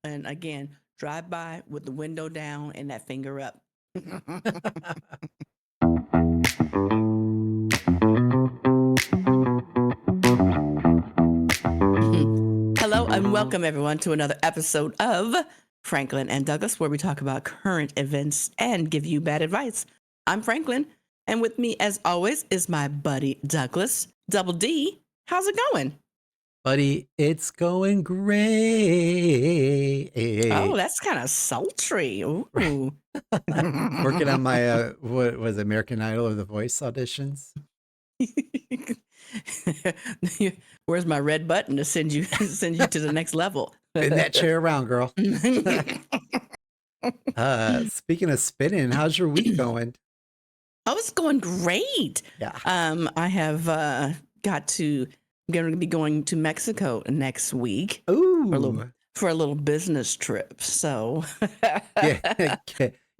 And again, drive by with the window down and that finger up. Hello and welcome everyone to another episode of Franklin and Douglas, where we talk about current events and give you bad advice. I'm Franklin, and with me, as always, is my buddy Douglas. Double D, how's it going? Buddy, it's going great. Oh, that's kind of sultry. Ooh. Working on my what was it, American Idol or The Voice auditions. Where's my red button to send you to the next level? Spin that chair around, girl. Speaking of spinning, how's your week going? Oh, it's going great. Yeah. I have going to be going to Mexico next week Ooh. for a little business trip. So,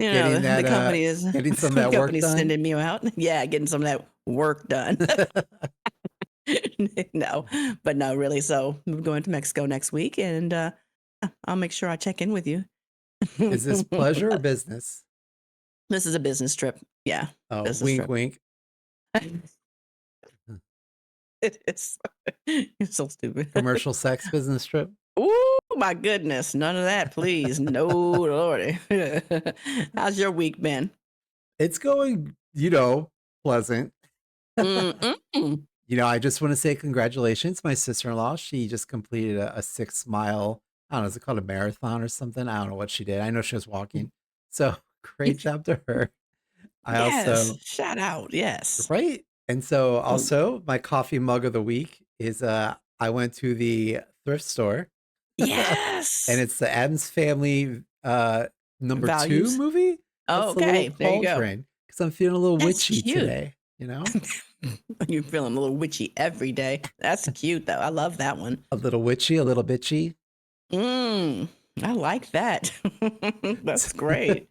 Getting that, the company is getting some of that work done. sending me out. Yeah, getting some of that work done. No, but no, really. So I'm going to Mexico next week, and I'll make sure I check in with you. Is this pleasure or business? This is a business trip. Yeah. Oh, Business wink, trip. wink. It is. You're so stupid. Commercial sex business trip. Oh my goodness. None of that, please. No, Lordy. How's your week been? It's going, pleasant. I just want to say congratulations. My sister-in-law, she just completed a 6 mile, I don't know, is it called a marathon or something? I don't know what she did. I know she was walking. So great job to her. I Yes. also, Shout out. Yes. right. And so Mm. also my coffee mug of the week is I went to the thrift store and Yes. it's the Addams Family number 2 Values. movie. Oh, That's the little okay. There you go. cauldron because I'm feeling a little That's witchy cute. today, You're feeling a little witchy every day. That's cute, though. I love that one. A little witchy, a little bitchy. I like that. That's great.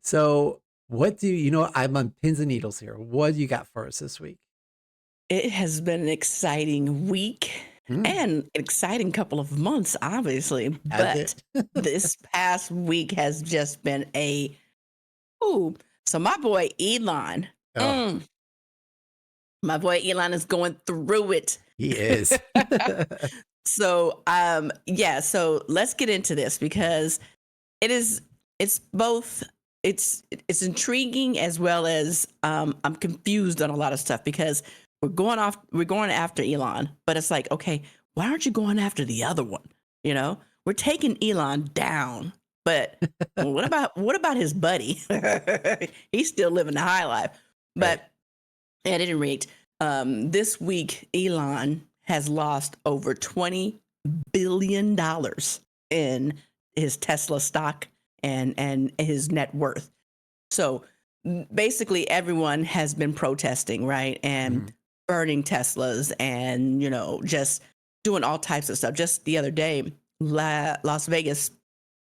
So what do I'm on pins and needles here. What do you got for us this week? It has been an exciting week and an exciting couple of months, obviously. Has But this past week has just been so my boy Elon, Oh, my boy Elon is going through it. he is. So, so let's get into this because it's both, it's intriguing as well as, I'm confused on a lot of stuff because we're going after Elon, but it's like, okay, why aren't you going after the other one? We're taking Elon down, but what about his buddy? He's still living the high life. But at any rate, this week, Elon has lost over $20 billion in his Tesla stock and his net worth. So basically everyone has been protesting, right? And burning Teslas and, just doing all types of stuff. Just the other day, Las Vegas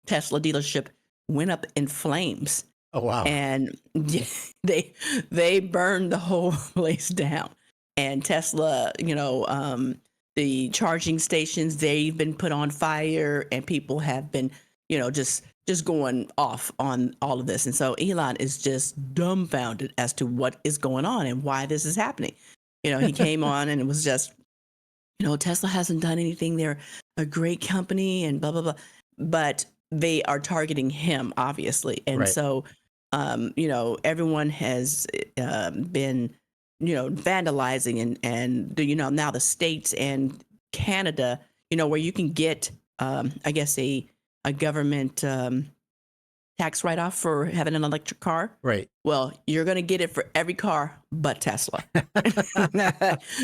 Tesla dealership went up in flames. Oh, wow. And they burned the whole place down. And Tesla, the charging stations, they've been put on fire and people have been, just going off on all of this. And so Elon is just dumbfounded as to what is going on and why this is happening. He came on and it was just, Tesla hasn't done anything. They're a great company and blah, blah, blah. But they are targeting him, obviously. And Right. so, everyone has been, vandalizing and now the states and Canada, where you can get, I guess, a government tax write-off for having an electric car. Right. Well, you're going to get it for every car but Tesla.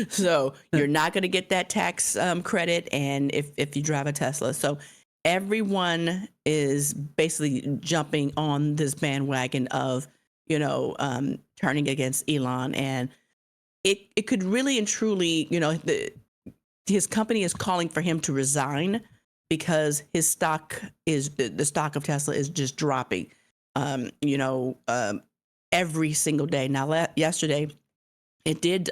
So you're not going to get that tax credit, and if you drive a Tesla. So everyone is basically jumping on this bandwagon of, turning against Elon. And it could really and truly, his company is calling for him to resign because his stock the stock of Tesla is just dropping, every single day. Now, yesterday it did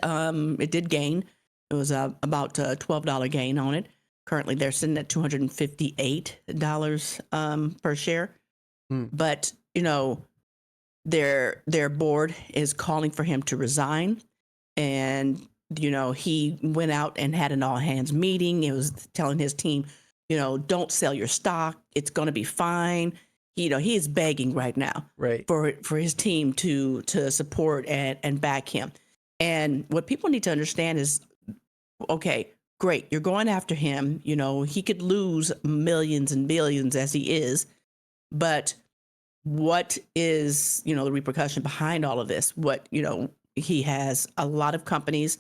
gain. It was about a $12 gain on it currently they're sitting at $258 per share. Hmm. But their board is calling for him to resign, and he went out and had an all hands meeting. It was telling his team, don't sell your stock. It's going to be fine. He is begging right now Right. for his team to support and back him. And what people need to understand is, okay, great, you're going after him. He could lose millions and billions as he is, but what is the repercussion behind all of this? He has a lot of companies,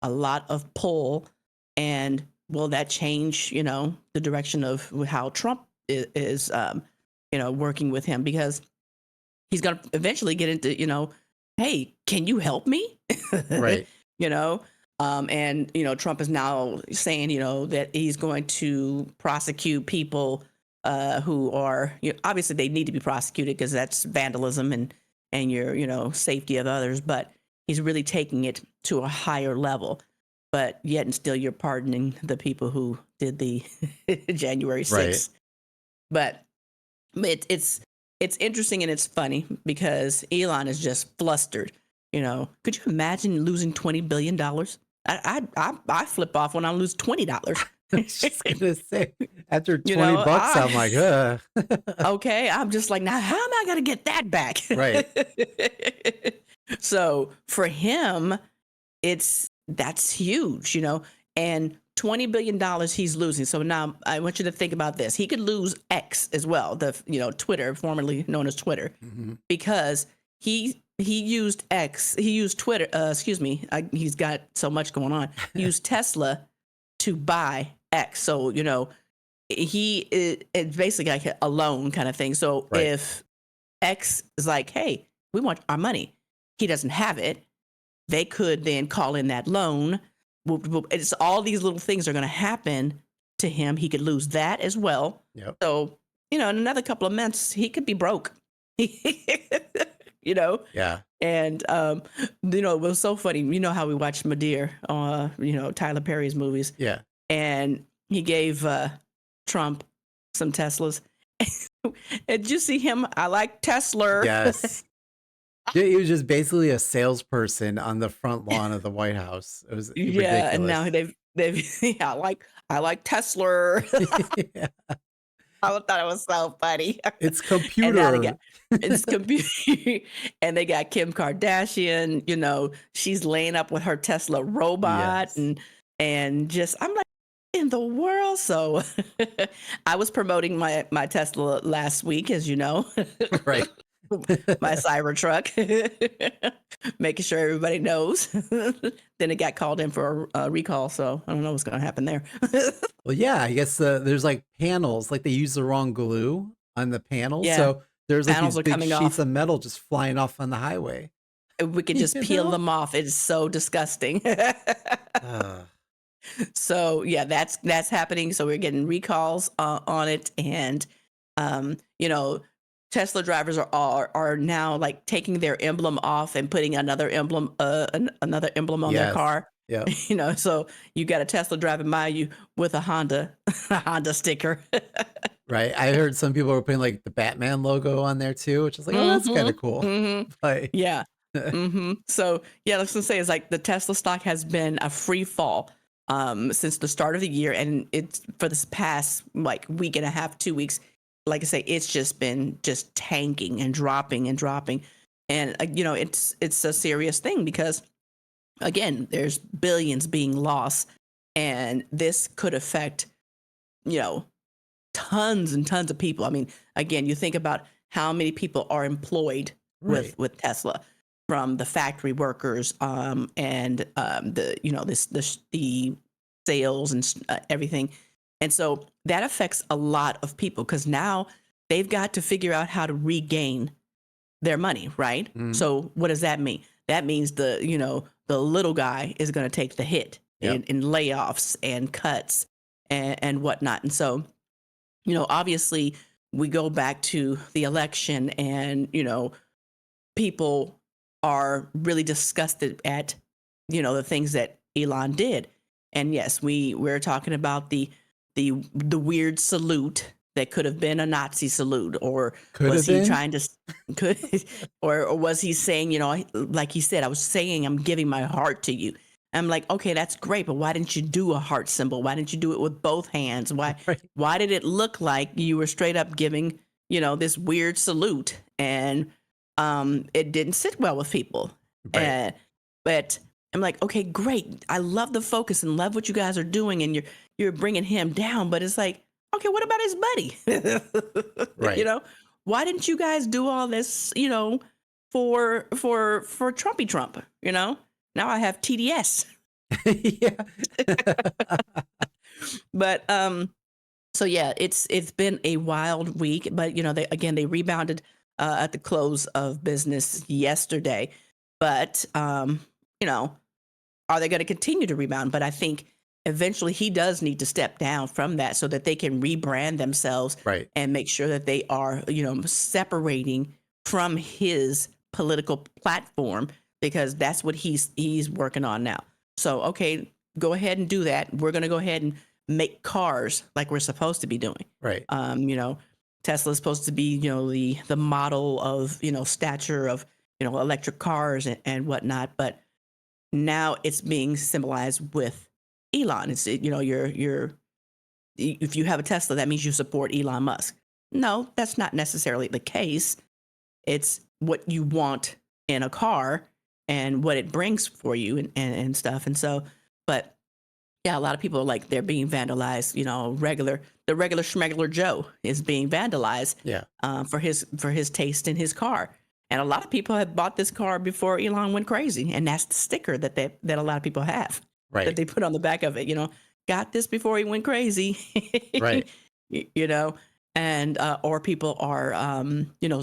a lot of pull, and will that change the direction of how Trump is working with him? Because he's going to eventually get into hey, can you help me? Right. And Trump is now saying that he's going to prosecute people who are obviously they need to be prosecuted because that's vandalism and your safety of others, but he's really taking it to a higher level. But yet and still you're pardoning the people who did the January 6th. Right. But it's interesting and it's funny because Elon is just flustered. Could you imagine losing $20 billion? I flip off when I lose $20. I was just gonna say, after You 20 know, bucks, I'm like, ugh. okay, I'm just like, now how am I going to get that back? Right. So for him, that's huge, and $20 billion he's losing. So now I want you to think about this. He could lose X as well, the Twitter, formerly known as Twitter, Mhm. because he used X, he used Twitter, he's got so much going on. He used Tesla to buy X. So, it's basically like a loan kind of thing. So Right. if X is like, hey, we want our money, he doesn't have it, they could then call in that loan. It's all these little things are going to happen to him. He could lose that as well. Yep. So, in another couple of months, he could be broke. Yeah. And it was so funny. You know how we watched Madeir, Tyler Perry's movies, Yeah. and he gave Trump some Teslas. And did you see him? I like Tesla. Yes. Yeah, he was just basically a salesperson on the front lawn of the White House. It was Yeah, and now ridiculous. they've yeah, I like Tesla. Yeah. I thought it was so funny. It's And now they got computer. it's computer, and they got Kim Kardashian. She's laying up with her Tesla robot, Yes. and just I'm like, in the world. So I was promoting my Tesla last week, as you know, Right. my Cybertruck, making sure everybody knows. Then it got called in for a recall, so I don't know what's going to happen there. Well, yeah, I guess there's like panels, like they use the wrong glue on the panels. Yeah, So there's like these panels are big coming sheets off. of metal just flying off on the highway. We could just You peel know? them off. It's so disgusting. Uh, So yeah, that's happening. So we're getting recalls on it, and um, you know, Tesla drivers are now like taking their emblem off and putting another emblem another emblem on their yes. car. Yep. So you got a Tesla driving by you with a Honda a Honda sticker. Right. I heard some people were putting like the Batman logo on there too, which is like, oh, that's kind of Mm-hmm. cool. Mm-hmm. But Yeah. Mm-hmm. So yeah, let's just say it's like the Tesla stock has been a free fall since the start of the year, and it's for this past like week and a half, 2 weeks. Like I say, it's just been just tanking and dropping and dropping, and it's a serious thing because again, there's billions being lost, and this could affect you know tons and tons of people. I mean, again, you think about how many people are employed right. with Tesla, from the factory workers and the sales and everything, and so that affects a lot of people because now they've got to figure out how to regain their money, right? Mhm. So what does that mean? That means the little guy is going to take the hit Yep. in layoffs and cuts and whatnot, and so obviously we go back to the election and, people are really disgusted at, the things that Elon did. And yes, we're talking about the the weird salute that could have been a Nazi salute, or Could was have he been. trying to could or was he saying, like he said, I was saying I'm giving my heart to you. I'm like, okay, that's great, but why didn't you do a heart symbol? Why didn't you do it with both hands? Why Right. why did it look like you were straight up giving, this weird salute? And it didn't sit well with people. Right. Uh, but I'm like, okay, great. I love the focus and love what you guys are doing, and you're bringing him down. But it's like, okay, what about his buddy? Right. Why didn't you guys do all this? For Trumpy Trump. Now I have TDS. Yeah. But so yeah, it's been a wild week. But they rebounded at the close of business yesterday. But you know, are they going to continue to rebound? But I think eventually he does need to step down from that so that they can rebrand themselves Right. and make sure that they are, separating from his political platform, because that's what he's working on now. So, okay, go ahead and do that. We're going to go ahead and make cars like we're supposed to be doing. Right. Tesla's supposed to be, the model of, stature of, electric cars and whatnot. But now it's being symbolized with Elon. You're if you have a Tesla, that means you support Elon Musk. No, that's not necessarily the case. It's what you want in a car and what it brings for you and stuff. And so, but yeah, a lot of people are like, they're being vandalized. The regular schmegular Joe is being vandalized Yeah. for his taste in his car. And a lot of people have bought this car before Elon went crazy, and that's the sticker that a lot of people have that Right. they put on the back of it. Got this before he went crazy. Right. you know, and or people are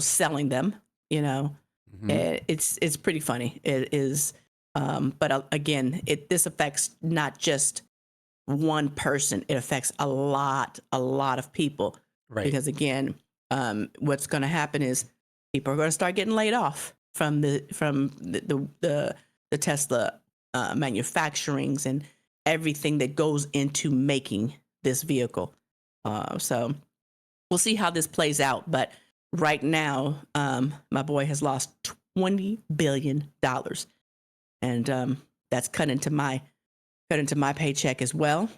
selling them. Hmm. It's pretty funny. It is, but again, this affects not just one person. It affects a lot of people, Right. because again, what's going to happen is people are going to start getting laid off from the Tesla manufacturings and everything that goes into making this vehicle. So we'll see how this plays out. But right now, my boy has lost $20 billion, and that's cut into my paycheck as well,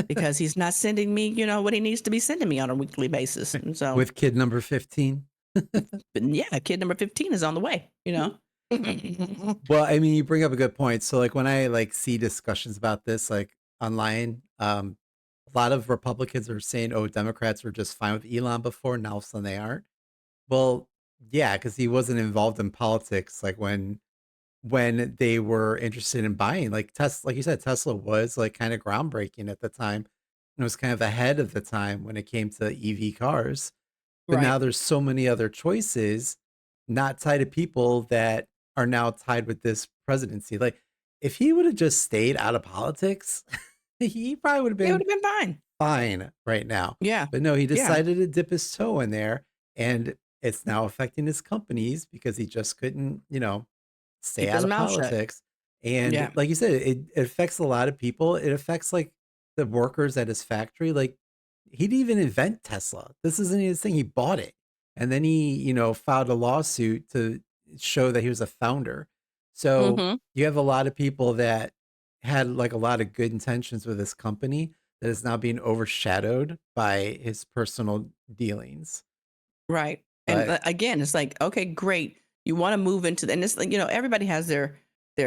because he's not sending me, what he needs to be sending me on a weekly basis. And so, With kid number 15. but yeah, kid number 15 is on the way. Well, I mean, you bring up a good point. So like when I like see discussions about this like online, a lot of Republicans are saying, "Oh, Democrats were just fine with Elon before, now all of a sudden they aren't." Well, yeah, because he wasn't involved in politics like when they were interested in buying like Tesla, like you said, Tesla was like kind of groundbreaking at the time. And it was kind of ahead of the time when it came to EV cars. But now Right. there's so many other choices not tied to people that are now tied with this presidency. Like if he would have just stayed out of politics, he probably would have It would been have been fine. fine right now. Yeah. But no, he Yeah. decided to dip his toe in there, and it's now affecting his companies because he just couldn't, stay Keep out his of mouth shut. politics. And Yeah. like you said, it affects a lot of people. It affects like the workers at his factory. Like he didn't even invent Tesla. This isn't his thing. He bought it. And then he, filed a lawsuit to show that he was a founder. So Mm-hmm. you have a lot of people that had like a lot of good intentions with this company that is now being overshadowed by his personal dealings. Right. And But again, it's like, okay, great. You want to move into, and it's like, everybody has their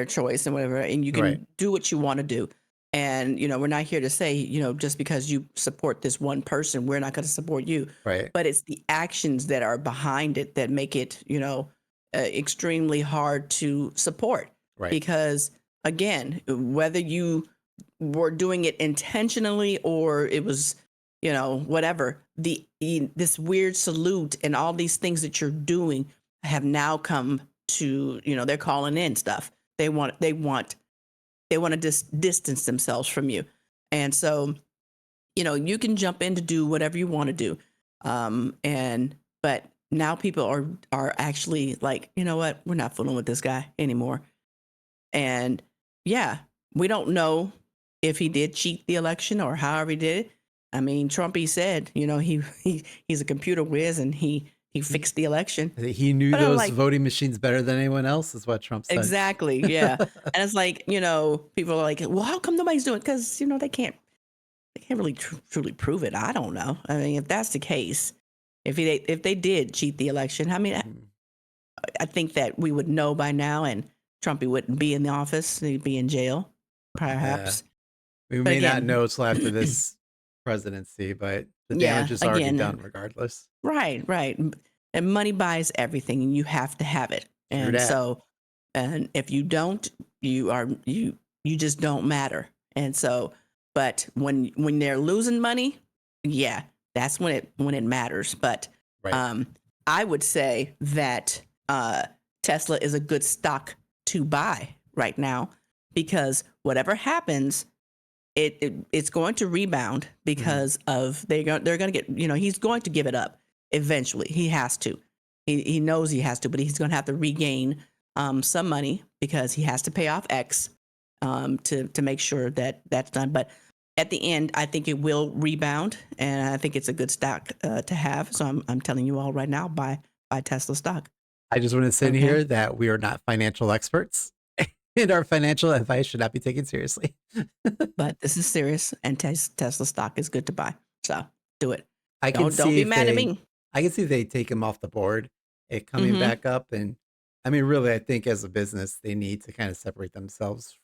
choice and whatever, and you right, can do what you want to do. And, we're not here to say, just because you support this one person, we're not going to support you. right, But it's the actions that are behind it that make it, extremely hard to support. right, Because again, whether you were doing it intentionally or it was, whatever, this weird salute and all these things that you're doing have now come to, they're calling in stuff. They want to distance themselves from you. And so, you can jump in to do whatever you want to do. But now people are actually like, you know what, we're not fooling with this guy anymore. And yeah, we don't know if he did cheat the election or however he did it. I mean, Trumpy said, he's a computer whiz and he He, fixed the election. he knew But I'm those like, voting machines better than anyone else, is what Trump said. exactly, yeah. And it's like, people are like, well, how come nobody's doing it? Because they can't really truly prove it. I don't know. I mean, if that's the case, if they did cheat the election, I mean, Mhm. I think that we would know by now, and Trumpy wouldn't be in the office; he'd be in jail, Yeah. perhaps. We But may not again, know till after this presidency, but the damage yeah, is already again, done regardless. right. And money buys everything, and you have to have it. True And that. so, and if you don't, you just don't matter. And so, but when they're losing money, yeah, that's when it matters. But Right. um, I would say that Tesla is a good stock to buy right now, because whatever happens, it's going to rebound, Mhm. because of they're going to get, he's going to give it up eventually. He has to. He knows he has to, but he's going to have to regain some money, because he has to pay off X, to make sure that that's done. But at the end, I think it will rebound, and I think it's a good stock to have. So I'm telling you all right now, buy Tesla stock. I just want to say in Okay, here that we are not financial experts and our financial advice should not be taken seriously. but this is serious, and Tesla stock is good to buy. So do it. I can Don't see be if mad at they me. I can see if they take him off the board, it coming Mm-hmm. back up. And I mean, really, I think as a business, they need to kind of separate themselves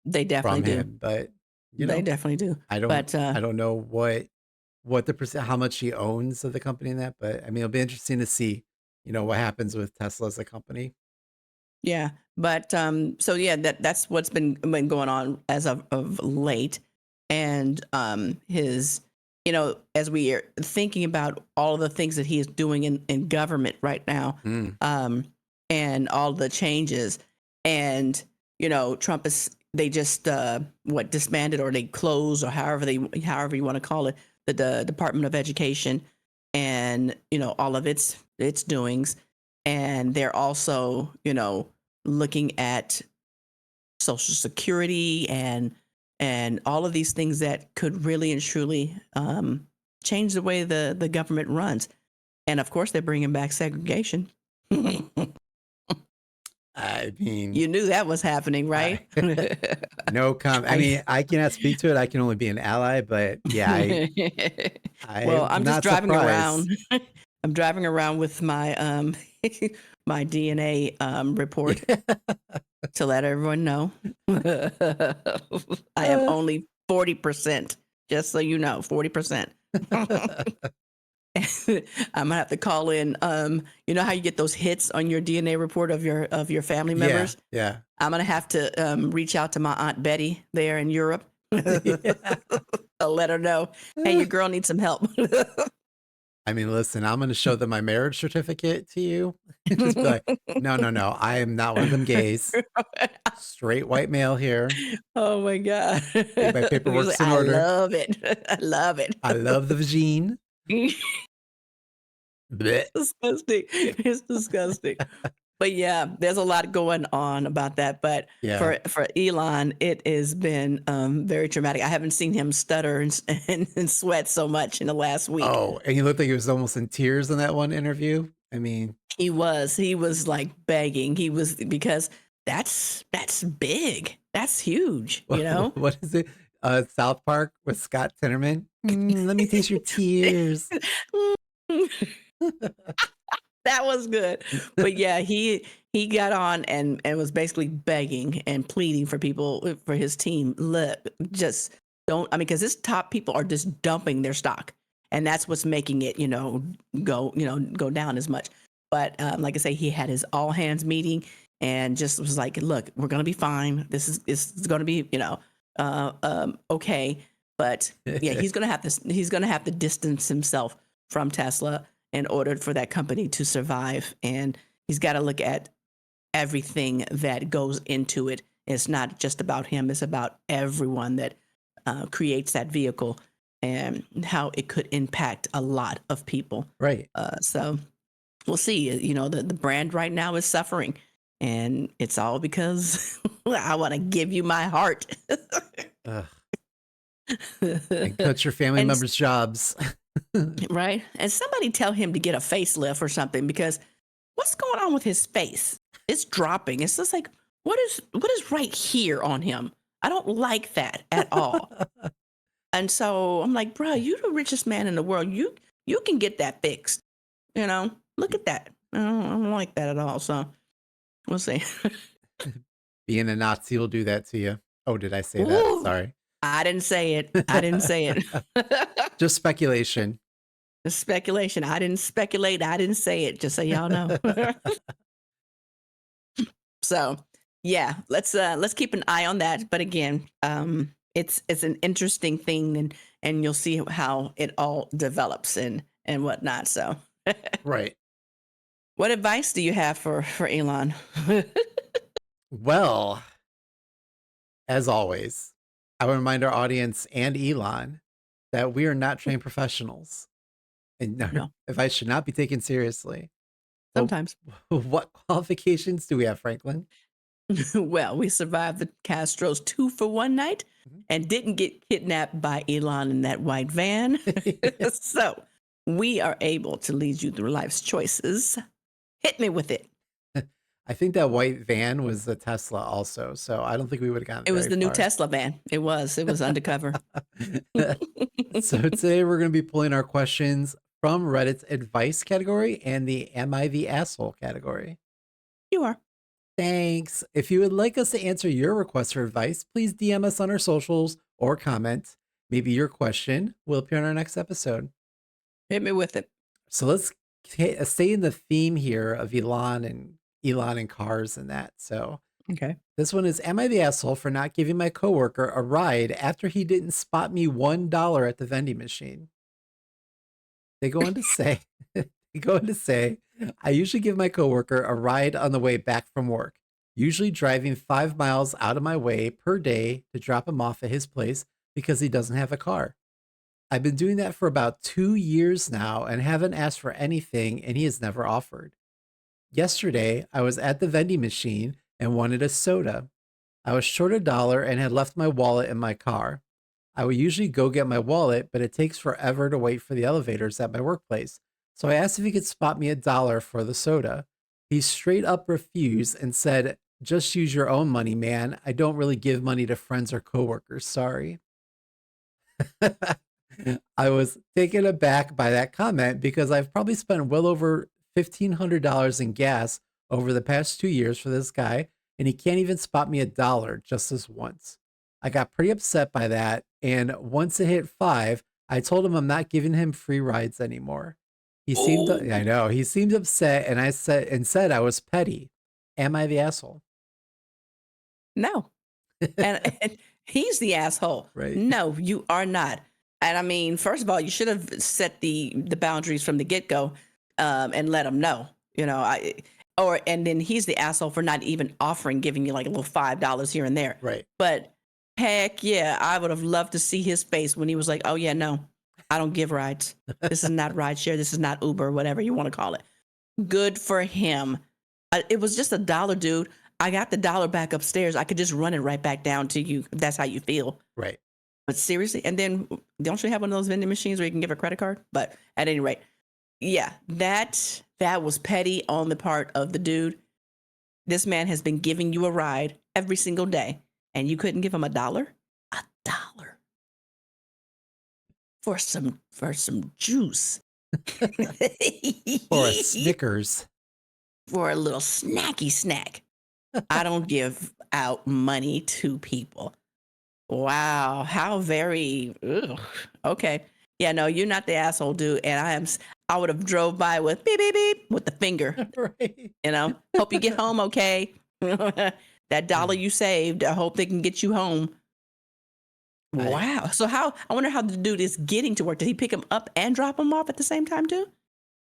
They definitely from do. him. But you They know, definitely do. I don't But I don't know what the percent how much he owns of the company in that, but I mean, it'll be interesting to see, what happens with Tesla as a company. yeah, but so yeah, that's what's been going on as of late, and his, as we are thinking about all of the things that he is doing in government right now, Mm, um, and all the changes, and Trump is they just what disbanded, or they closed, or however you want to call it, the Department of Education, and all of its doings, and they're also looking at Social Security, and all of these things that could really and truly change the way the government runs. And of course, they're bringing back segregation. You I mean, knew that was happening, I right? no comment. I I, mean, I cannot speak to it. I can only be an ally, but yeah, well, I'm I'm just not driving surprised. around. I'm driving around with my my DNA report to let everyone know. I am Uh, only 40%, just so you know, 40%. I'm gonna have to call in. You know how you get those hits on your DNA report of your family yeah, members? yeah. I'm gonna have to reach out to my Aunt Betty there in Europe. Yeah. I'll let her know, hey, Uh, your girl needs some help. I mean, listen, I'm gonna show them my marriage certificate to you. Just be like, no, no, no, I am not one of them gays. Straight white male here. Oh my God. My He's like, paperwork's in I order. love it. I love it. I love the vagine. Blech. Disgusting. It's disgusting. But yeah, there's a lot going on about that. But Yeah. for Elon, it has been very traumatic. I haven't seen him stutter and sweat so much in the last week. Oh, and he looked like he was almost in tears in that one interview. I mean, He was like begging. He was, because that's big. That's huge, what is it? South Park with Scott Tinnerman. Let me taste your tears. That was good. But yeah, he got on and was basically begging and pleading for people, for his team. Look, just don't. I mean, because his top people are just dumping their stock, and that's what's making it, go down as much. But like I say, he had his all hands meeting and just was like, "Look, we're gonna be fine. This is gonna be, okay." But yeah, he's gonna have to distance himself from Tesla in order for that company to survive. And he's got to look at everything that goes into it. It's not just about him, it's about everyone that creates that vehicle, and how it could impact a lot of people. Right. So we'll see. The brand right now is suffering. And it's all because I want to give you my heart. Ugh. and cut your family and members' jobs. right, and somebody tell him to get a facelift or something because what's going on with his face? It's dropping. It's just like what is right here on him? I don't like that at all. And so I'm like, bro, you the richest man in the world. You can get that fixed. You know, look at that. I don't like that at all. So we'll see. Being a Nazi will do that to you. Oh, did I say that? Ooh, Sorry. I didn't say it. I didn't say it. Just speculation. The speculation. I didn't speculate. I didn't say it. Just so y'all know. So yeah, let's keep an eye on that. But again, it's an interesting thing, and you'll see how it all develops and whatnot. So, Right. what advice do you have for Elon? Well, as always, I would remind our audience and Elon that we are not trained professionals, and our No, advice should not be taken seriously. But sometimes. what qualifications do we have, Franklin? Well, we survived the Castro's 2 for 1 night Mhm. and didn't get kidnapped by Elon in that white van. So we are able to lead you through life's choices. Hit me with it. I think that white van was the Tesla also, so I don't think we would have gotten It was very the new far. Tesla van. It was undercover. So today we're going to be pulling our questions from Reddit's advice category and the Am I the Asshole category. You are. Thanks. If you would like us to answer your request for advice, please DM us on our socials or comment. Maybe your question will appear on our next episode. Hit me with it. So let's stay in the theme here of Elon and cars and that. So Okay. this one is, am I the asshole for not giving my coworker a ride after he didn't spot me $1 at the vending machine? They go on to say, I usually give my coworker a ride on the way back from work, usually driving 5 miles out of my way per day to drop him off at his place because he doesn't have a car. I've been doing that for about 2 years now and haven't asked for anything, and he has never offered. Yesterday, I was at the vending machine and wanted a soda. I was short $1 and had left my wallet in my car. I would usually go get my wallet, but it takes forever to wait for the elevators at my workplace. So I asked if he could spot me $1 for the soda. He straight up refused and said, just use your own money, man. I don't really give money to friends or coworkers. Sorry. I was taken aback by that comment because I've probably spent well over $1,500 in gas over the past 2 years for this guy, and he can't even spot me $1 just this once. I got pretty upset by that, and once it hit five, I told him I'm not giving him free rides anymore. I Oh know, he seemed upset, and I said I was petty. Am I the asshole? no. And he's the asshole. Right. No, you are not. And I mean, first of all, you should have set the boundaries from the get go, and let him know. You know, and then he's the asshole for not even offering, giving you like a little $5 here and there. Right. But heck yeah, I would have loved to see his face when he was like, "Oh yeah, no, I don't give rides. This is not rideshare. This is not Uber, whatever you want to call it." Good for him. It was just $1, dude. I got the dollar back upstairs. I could just run it right back down to you if that's how you feel. Right. But seriously, and then don't you have one of those vending machines where you can give a credit card? But at any rate, yeah, that was petty on the part of the dude. This man has been giving you a ride every single day, and you couldn't give him $1? $1 for some juice. Or a Snickers. For a little snacky snack. I don't give out money to people. Wow, how very ugh. Okay. Yeah, no, you're not the asshole, dude. And I would have drove by with beep beep beep with the finger. Right. Hope you get home okay. That dollar you saved, I hope they can get you home. I Wow. So I wonder how the dude is getting to work. Did he pick him up and drop him off at the same time too?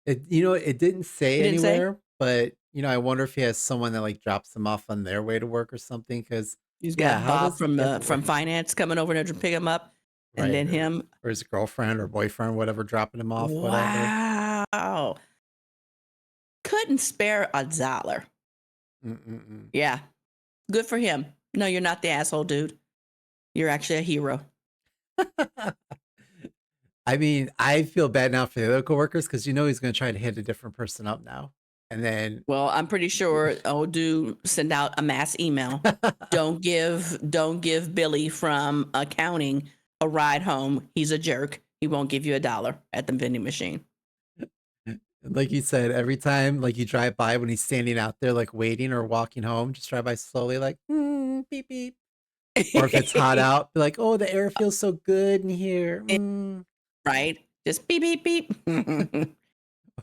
it didn't say He didn't say? anywhere, but I wonder if he has someone that like drops them off on their way to work or something. Because He's yeah, got how Bob does he get to from work? finance coming over there to pick him up, and Right, then him. or his girlfriend or boyfriend, whatever, dropping him off, whatever. Wow. Couldn't spare $1. Mm-mm-mm. Yeah. Good for him. No, you're not the asshole, dude. You're actually a hero. I mean, I feel bad now for the other coworkers because you know he's gonna try to hit a different person up now. And then Well, I'm pretty sure old dude send out a mass email. Don't give Billy from accounting a ride home. He's a jerk. He won't give you $1 at the vending machine. like you said, every time like you drive by when he's standing out there like waiting or walking home, just drive by slowly like beep beep. Or if it's hot out, be like, oh, the air feels so good in here. Right? Just beep beep beep. Or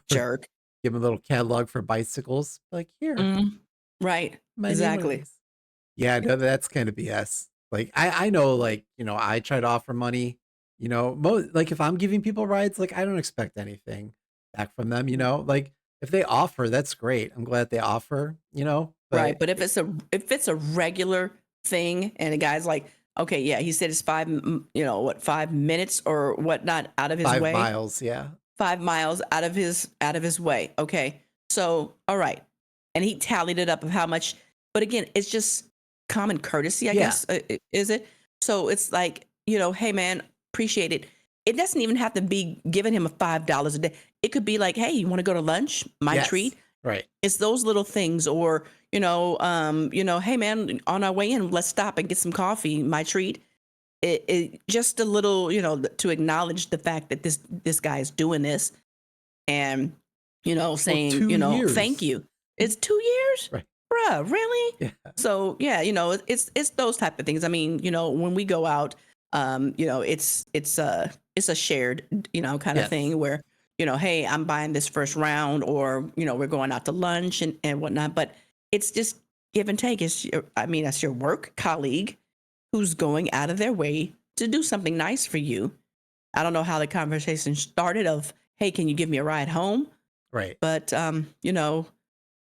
Jerk. give him a little catalog for bicycles. Like, here, Mm, right. might need one of Exactly. these. Yeah, no, that's kind of BS. Like I know like, I try to offer money, like if I'm giving people rides, like I don't expect anything back from them, Like if they offer, that's great. I'm glad they offer, Right. but But if it's a regular thing and the guy's like, okay, yeah, he said it's 5 minutes or whatnot out of his 5 way. miles, yeah. 5 miles out of his way. Okay. So, all right. And he tallied it up of how much, but again, it's just common courtesy, I Yeah. guess. Is it? So it's like, hey man, appreciate it. It doesn't even have to be giving him a $5 a day. It could be like, hey, you want to go to lunch? My Yes. treat. Right. It's those little things, or hey man, on our way in, let's stop and get some coffee. My treat. It just a little, to acknowledge the fact that this guy is doing this, and Well, saying, 2 thank years. you. It's 2 years, Right. bruh, really? Yeah. So yeah, it's those type of things. I mean, when we go out, it's a shared, kind of Yes. thing where, hey, I'm buying this first round, or we're going out to lunch and whatnot. But it's just give and take. I mean, that's your work colleague who's going out of their way to do something nice for you. I don't know how the conversation started of, hey, can you give me a ride home? Right. But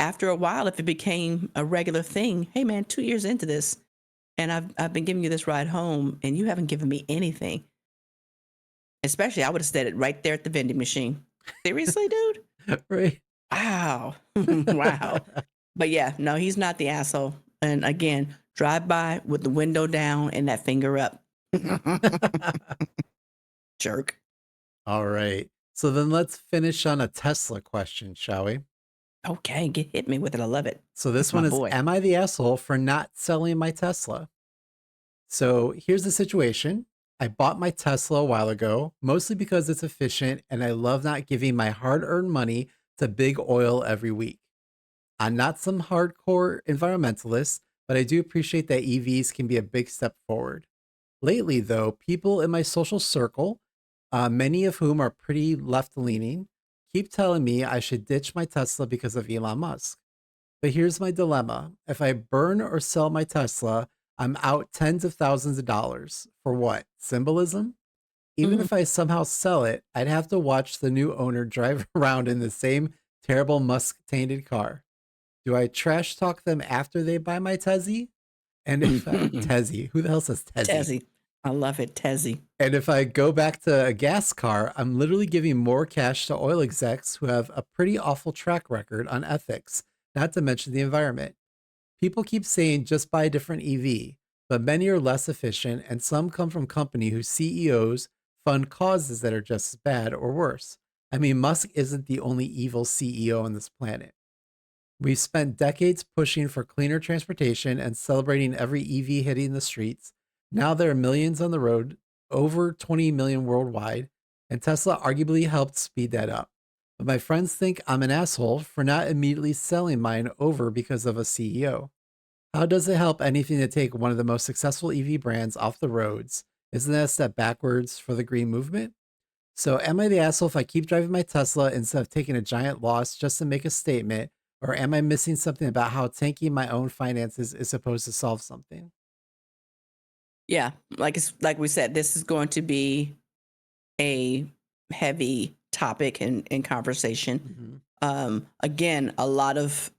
after a while, if it became a regular thing, hey man, 2 years into this, and I've been giving you this ride home, and you haven't given me anything. Especially, I would have said it right there at the vending machine. Seriously, dude? Right. Wow, wow. But yeah, no, he's not the asshole. And again, drive by with the window down and that finger up. Jerk. All right. So then let's finish on a Tesla question, shall we? Okay, hit me with it. I love it. So That's this my one is, boy. am I the asshole for not selling my Tesla? So here's the situation. I bought my Tesla a while ago, mostly because it's efficient and I love not giving my hard earned money to big oil every week. I'm not some hardcore environmentalist, but I do appreciate that EVs can be a big step forward. Lately, though, people in my social circle, many of whom are pretty left leaning, keep telling me I should ditch my Tesla because of Elon Musk. But here's my dilemma. If I burn or sell my Tesla, I'm out tens of thousands of dollars. For what? Symbolism? Even Mhm. if I somehow sell it, I'd have to watch the new owner drive around in the same terrible Musk tainted car. Do I trash talk them after they buy my Tezzy? And if Tezzy, who the hell says Tezzy? Tezzy. I love it. Tezzy. And if I go back to a gas car, I'm literally giving more cash to oil execs who have a pretty awful track record on ethics, not to mention the environment. People keep saying just buy a different EV, but many are less efficient, and some come from company whose CEOs fund causes that are just as bad or worse. I mean, Musk isn't the only evil CEO on this planet. We've spent decades pushing for cleaner transportation and celebrating every EV hitting the streets. Now there are millions on the road, over 20 million worldwide, and Tesla arguably helped speed that up. But my friends think I'm an asshole for not immediately selling mine over because of a CEO. How does it help anything to take one of the most successful EV brands off the roads? Isn't that a step backwards for the green movement? So, am I the asshole if I keep driving my Tesla instead of taking a giant loss just to make a statement? Or am I missing something about how tanking my own finances is supposed to solve something? Yeah, like we said, this is going to be a heavy topic and conversation. Hmm. Again, a lot of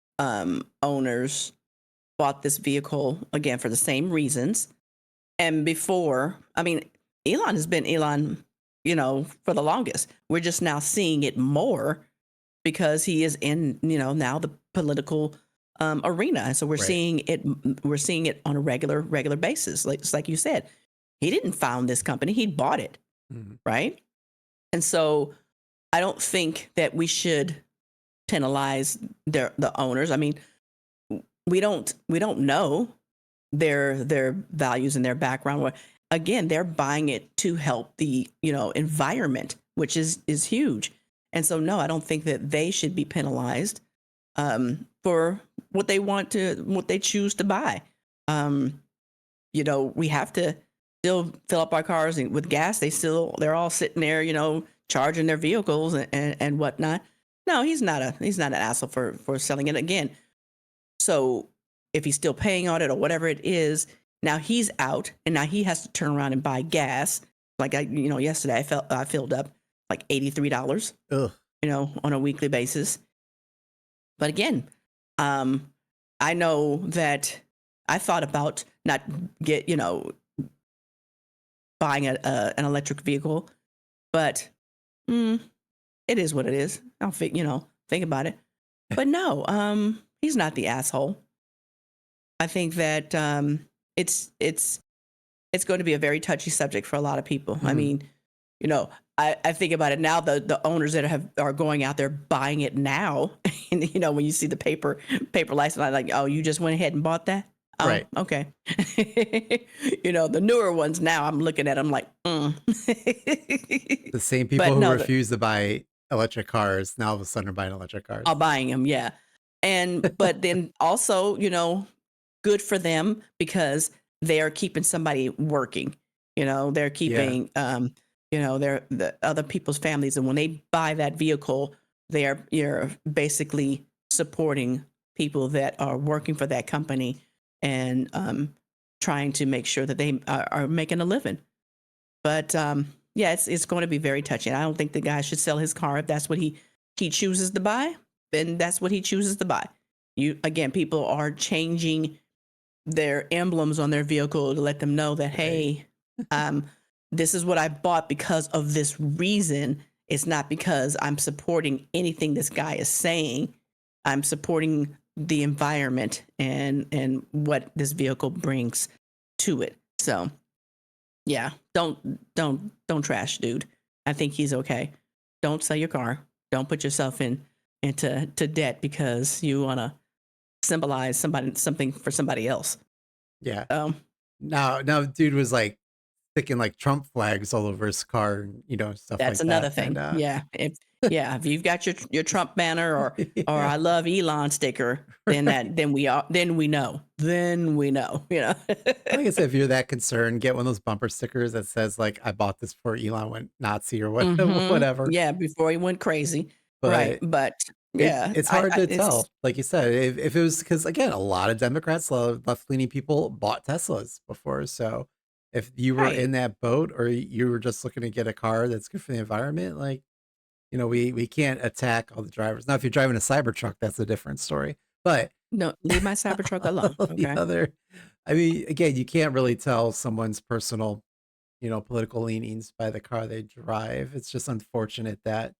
owners bought this vehicle again for the same reasons. And before, I mean, Elon has been Elon, for the longest. We're just now seeing it more because he is in, now the political arena. And so we're Right. seeing it. We're seeing it on a regular basis. Like you said, He didn't found this company, he bought it, Mhm. right? And so I don't think that we should penalize the owners. I mean, we don't know their values and their background. Again, they're buying it to help the environment, which is huge. And so no, I don't think that they should be penalized for what they choose to buy. Um, we have to still fill up our cars with gas. They're all sitting there, charging their vehicles and whatnot. No, he's not an asshole for selling it again. So if he's still paying on it or whatever it is, now he's out and now he has to turn around and buy gas. Like yesterday I filled up like $83, Ugh. on a weekly basis. But again, um, I know that I thought about not get buying an electric vehicle, but mm, it is what it is. I don't think about it. But no, he's not the asshole. I think that it's going to be a very touchy subject for a lot of people. I Mhm. mean, I think about it now. The owners that are going out there buying it now, and when you see the paper license, I'm like, oh, you just went ahead and bought that. Oh, Right. okay. The newer ones now, I'm looking at them like, The same people but who no, refuse to buy electric cars now all of a sudden are buying electric cars. all buying them, yeah. But then also, good for them because they are keeping somebody working. They're Yeah. keeping they're the other people's families, and when they buy that vehicle, you're basically supporting people that are working for that company and trying to make sure that they are making a living. But yeah, it's going to be very touching. I don't think the guy should sell his car if that's what he chooses to buy. Then that's what he chooses to buy. People are changing their emblems on their vehicle to let them know that Right. hey, um, this is what I bought because of this reason. It's not because I'm supporting anything this guy is saying. I'm supporting the environment and what this vehicle brings to it. So yeah, don't trash, dude. I think he's okay. Don't sell your car. Don't put yourself into debt because you want to symbolize something for somebody else. Yeah. Um, Now, dude was like sticking like Trump flags all over his car and stuff that's like another that. And thing. Yeah, if you've got your Trump banner or yeah, I love Elon sticker, then right. we know. Then we know. Like I said, if you're that concerned, get one of those bumper stickers that says like "I bought this before Elon went Nazi" or what, hmm whatever. Yeah, before he went crazy. Right. But But yeah, it's hard to it's tell. Like you said, if it was because again, a lot of Democrats, a lot of left leaning people bought Teslas before. So if you were right. in that boat or you were just looking to get a car that's good for the environment, like we can't attack all the drivers. Now, if you're driving a Cybertruck, that's a different story. But No, leave my Cybertruck alone. all the Okay. other, I mean, again, you can't really tell someone's personal, political leanings by the car they drive. It's just unfortunate that,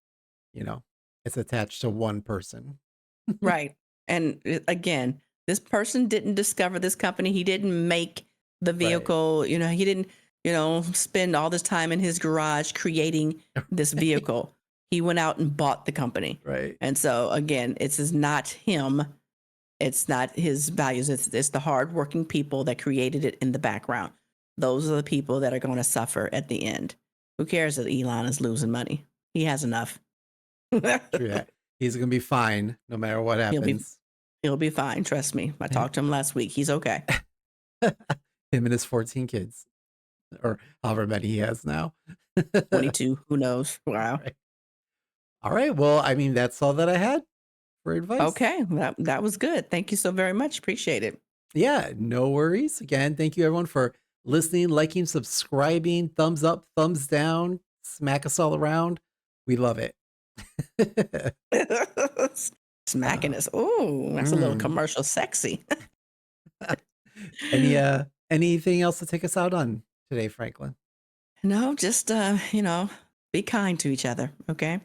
you know, it's attached to one person. Right. And again, this person didn't discover this company. He didn't make the Right. vehicle. He didn't, spend all this time in his garage creating this vehicle. He went out and bought the company. Right. And so again, is not him. It's not his values. It's the hardworking people that created it in the background. Those are the people that are going to suffer at the end. Who cares that Elon is losing money? He has enough. True that. He's gonna be fine no matter what He'll be happens. He'll be fine. Trust me. I talked to him last week. He's okay. Him and his 14 kids, or however many he has now. 22. Who knows? Wow. Right. All right. Well, I mean, that's all that I had for advice. Okay. That was good. Thank you so very much. Appreciate it. Yeah, no worries. Again, thank you everyone for listening, liking, subscribing, thumbs up, thumbs down, smack us all around. We love it. Smacking uh, us. Oh, that's a little mm. commercial sexy. Anything else to take us out on today, Franklin? No, just be kind to each other. Okay.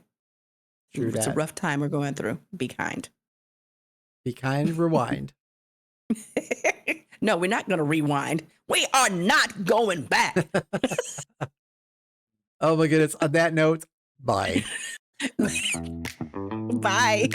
True It's a that. rough time we're going through. Be kind. Be kind, rewind. No, we're not going to rewind. We are not going back. Oh my goodness. On that note, bye. Bye.